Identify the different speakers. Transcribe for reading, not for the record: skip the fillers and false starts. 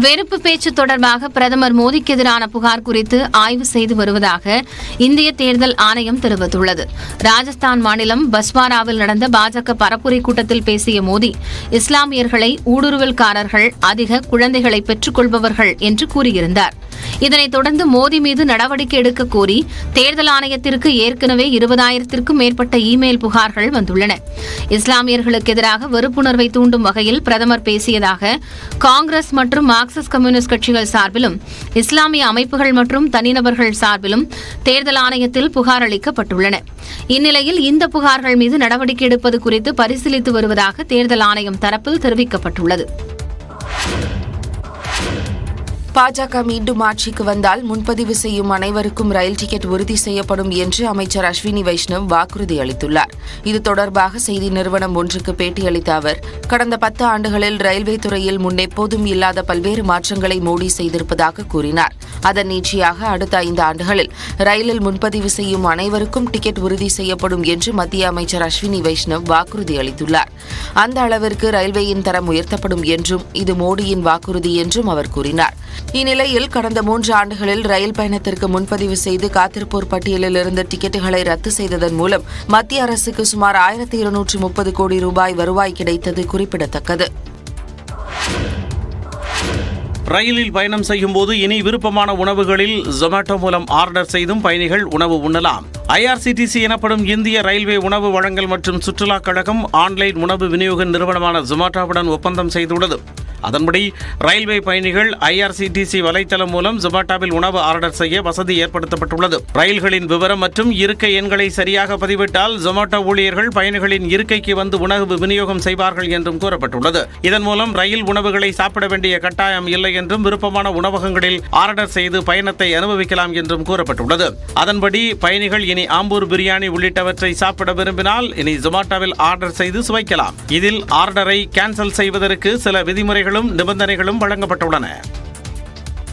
Speaker 1: வெறுப்பு பேச்சு தொடர்பாக பிரதமர் மோடிக்கு எதிரான புகார் குறித்து ஆய்வு செய்து வருவதாக இந்திய தேர்தல் ஆணையம் தெரிவித்துள்ளது. ராஜஸ்தான் மாநிலம் பஸ்வாராவில் நடந்த பாஜக பரப்புரை கூட்டத்தில் பேசிய மோடி, இஸ்லாமியர்களை ஊடுருவல்காரர்கள், அதிக குழந்தைகளை பெற்றுக் கொள்பவர்கள் என்று கூறியிருந்தார். இதனைத் தொடர்ந்து மோடி மீது நடவடிக்கை எடுக்க கோரி தேர்தல் ஆணையத்திற்கு ஏற்கனவே 20,000க்கும் மேற்பட்ட இமெயில் புகார்கள் வந்துள்ளன. இஸ்லாமியர்களுக்கு எதிராக வெறுப்புணர்வை தூண்டும் வகையில் பிரதமர் பேசியதாக காங்கிரஸ் மற்றும் மார்க்சிஸ்ட் கம்யூனிஸ்ட் கட்சிகள் சார்பிலும் இஸ்லாமிய அமைப்புகள் மற்றும் தனிநபர்கள் சார்பிலும் தேர்தல் ஆணையத்தில் புகார் அளிக்கப்பட்டுள்ளன. இந்நிலையில் இந்த புகார்கள் மீது நடவடிக்கை எடுப்பது குறித்து பரிசீலித்து வருவதாக தேர்தல் ஆணையம் தரப்பில் தெரிவிக்கப்பட்டுள்ளது.
Speaker 2: பாஜக மீண்டும் ஆட்சிக்கு வந்தால் முன்பதிவு செய்யும் அனைவருக்கும் ரயில் டிக்கெட் உறுதி செய்யப்படும் என்று அமைச்சர் அஸ்வினி வைஷ்ணவ் வாக்குறுதி அளித்துள்ளார். இது தொடர்பாக செய்தி நிறுவனம் ஒன்றுக்கு பேட்டியளித்த அவர், கடந்த 10 ஆண்டுகளில் ரயில்வே துறையில் முன்னெப்போதும் இல்லாத பல்வேறு மாற்றங்களை மோடி செய்திருப்பதாக கூறினார். அதன் நீட்சியாக அடுத்த 5 ஆண்டுகளில் ரயிலில் முன்பதிவு செய்யும் அனைவருக்கும் டிக்கெட் உறுதி செய்யப்படும் என்று மத்திய அமைச்சர் அஸ்வினி வைஷ்ணவ் வாக்குறுதி அளித்துள்ளார். அந்த அளவிற்கு ரயில்வேயின் தரம் உயர்த்தப்படும் என்றும் இது மோடியின் வாக்குறுதி என்றும் அவர் கூறினார். இந்நிலையில் கடந்த 3 ஆண்டுகளில் ரயில் பயணத்திற்கு முன்பதிவு செய்து காத்திருப்போர் பட்டியலில் இருந்த டிக்கெட்டுகளை ரத்து செய்ததன் மூலம் மத்திய அரசுக்கு சுமார் 1,230 கோடி ரூபாய் வருவாய் கிடைத்தது குறிப்பிடத்தக்கது.
Speaker 3: ரயிலில் பயணம் செய்யும் போது இனி விருப்பமான உணவுகளில் ஜொமேட்டோ மூலம் ஆர்டர் செய்தும் பயணிகள் உணவு உண்ணலாம். IRCTC எனப்படும் இந்திய ரயில்வே உணவு வழங்கல் மற்றும் சுற்றுலாக் கழகம் ஆன்லைன் உணவு விநியோக நிறுவனமான ஜொமேட்டோவுடன் ஒப்பந்தம் செய்துள்ளது. அதன்படி ரயில்வே பயணிகள் IRCTC வலைத்தளம் மூலம் ஜொமேட்டோவில் உணவு ஆர்டர் செய்ய வசதி ஏற்படுத்தப்பட்டுள்ளது. ரயில்களின் விவரம் மற்றும் இருக்கை எண்களை சரியாக பதிவிட்டால் ஜொமேட்டோ ஊழியர்கள் பயணிகளின் இருக்கைக்கு வந்து உணவு விநியோகம் செய்வார்கள் என்றும் கூறப்பட்டுள்ளது. இதன் மூலம் ரயில் உணவுகளை சாப்பிட வேண்டிய கட்டாயம் இல்லை என்றும் விருப்பமான உணவகங்களில் ஆர்டர் செய்து பயணத்தை அனுபவிக்கலாம் என்றும் கூறப்பட்டுள்ளது. அதன்படி பயணிகள் இனி ஆம்பூர் பிரியாணி உள்ளிட்டவற்றை சாப்பிட விரும்பினால் இனி ஜொமேட்டோவில் ஆர்டர் செய்து சுவைக்கலாம். இதில் ஆர்டரை கேன்சல் செய்வதற்கு சில விதிமுறைகளும் நிபந்தனைகளும் வழங்கப்பட்டுள்ளன.